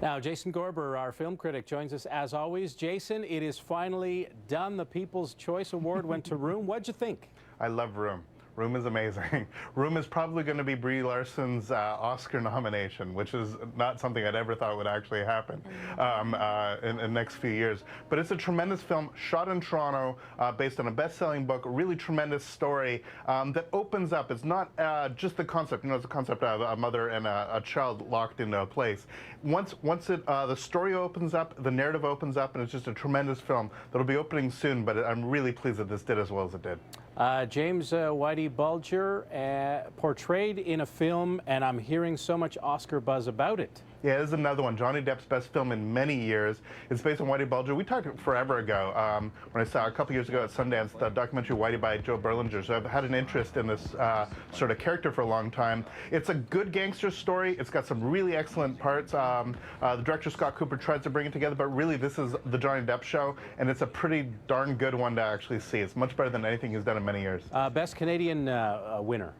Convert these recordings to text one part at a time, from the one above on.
Now, Jason Gorber, our film critic, joins us as always. Jason, it is finally done. The People's Choice Award went to Room. What'd you think? I love Room. Room is amazing. Room is probably going to be Brie Larson's Oscar nomination, which is not something I'd ever thought would actually happen in the next few years. But it's a tremendous film, shot in Toronto, based on a best-selling book, a really tremendous story that opens up. It's not just the concept, it's the concept of a mother and a child locked into a place. Once the story opens up, the narrative opens up, and it's just a tremendous film that'll be opening soon, but I'm really pleased that this did as well as it did. James Whitey Bulger portrayed in a film, and I'm hearing so much Oscar buzz about it. Yeah, this is another one. Johnny Depp's best film in many years. It's based on Whitey Bulger. We talked forever ago when I saw a couple years ago at Sundance the documentary Whitey by Joe Berlinger. So I've had an interest in this sort of character for a long time. It's a good gangster story. It's got some really excellent parts. The director Scott Cooper tries to bring it together, but really this is the Johnny Depp show, and it's a pretty darn good one to actually see. It's much better than anything he's done in many years. Best Canadian winner.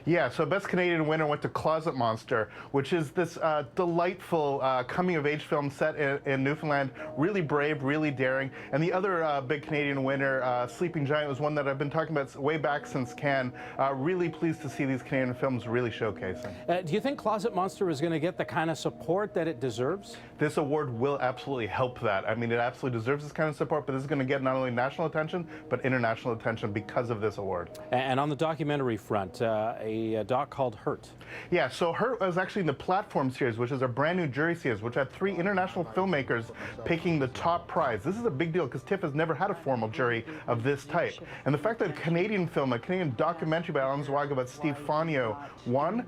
Yeah, so Best Canadian winner went to Closet Monster, which is this delightful coming-of-age film set in Newfoundland. Really brave, really daring. And the other big Canadian winner, Sleeping Giant, was one that I've been talking about way back since Cannes. Really pleased to see these Canadian films really showcasing. Do you think Closet Monster is going to get the kind of support that it deserves? This award will absolutely help that. I mean, it absolutely deserves this kind of support, but this is going to get not only national attention, but international attention because of this award. And on the documentary front, a doc called Hurt. Yeah, so Hurt was actually in the Platform series, which is a brand new jury series, which had 3 international filmmakers picking the top prize. This is a big deal because TIFF has never had a formal jury of this type. And the fact that a Canadian film, a Canadian documentary by Alan Zwaga about Steve Fonio won,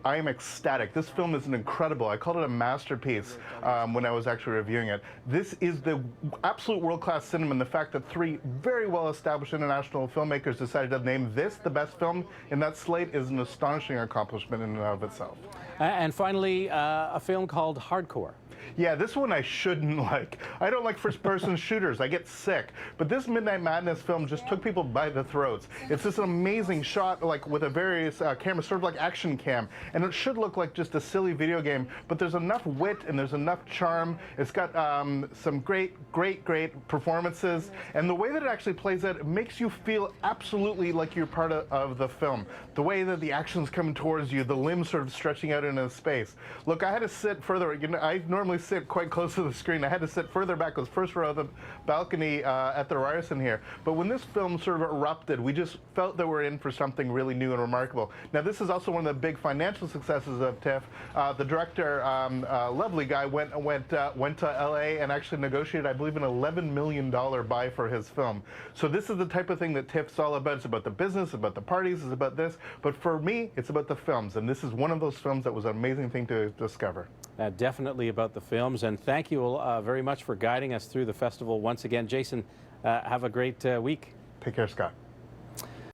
I am ecstatic. This film is incredible. I called it a masterpiece when I was actually reviewing it. This is the absolute world-class cinema, and the fact that 3 very well-established international filmmakers decided to name this the best film in that slate is an astonishing accomplishment in and of itself. And finally, a film called Hardcore. Yeah, this one I shouldn't like. I don't like first-person shooters. I get sick. But this Midnight Madness film just took people by the throats. It's this amazing shot, like with a various cameras, sort of like action cam, and it should look like just a silly video game. But there's enough wit and there's enough charm. It's got some great performances, and the way that it actually plays out, it makes you feel absolutely like you're part of the film. The way that the action's coming towards you, the limbs sort of stretching out into space. Look, I had to sit further. I normally sit quite close to the screen. I had to sit further back, was first row of the balcony at the Ryerson here. But when this film sort of erupted, we just felt that we're in for something really new and remarkable. Now, this is also one of the big financial successes of TIFF. The director, lovely guy, went to LA and actually negotiated, I believe, an $11 million buy for his film. So this is the type of thing that TIFF's all about. It's about the business, about the parties, it's about this. But for me, it's about the films. And this is one of those films that was an amazing thing to discover. Definitely about the films, and thank you very much for guiding us through the festival once again. Jason, have a great week. Take care, Scott.